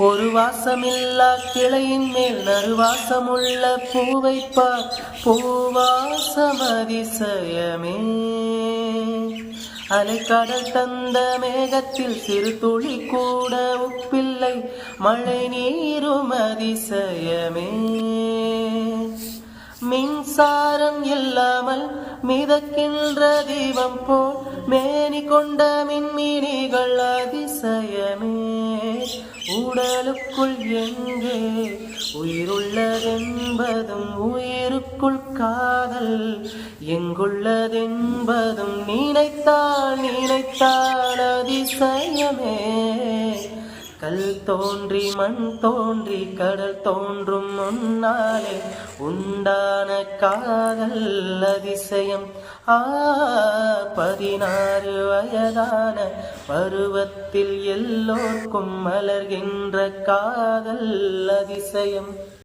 ஒரு வாசமில்லா கிளையின் மேல் நறுவாசமுள்ள பூவைப்பார், பூவாசம் அதிசயமே. அலைக்கடல் தந்த மேகத்தில் சிறு துளி கூட உப்பில்லை, மழை நீரும் அதிசயமே. மின்சாரம் இல்லாமல் மிதக்கின்ற தீபம் போல் மேனி கொண்ட மின்மினிகள் அதிசயமே. உடலுக்குள் எங்கே உயிருள்ளதென்பதும் உயிருக்குள் காதல் எங்குள்ளதென்பதும் நினைத்தால் நினைத்தால் அதிசயமே. கல் தோன்றி மண் தோன்றி கடல் தோன்றும் முன்னாலே உண்டான காதல் அதிசயம். 16 வயதான பருவத்தில் எல்லோர்க்கும் மலர்கின்ற காதல் அதிசயம்.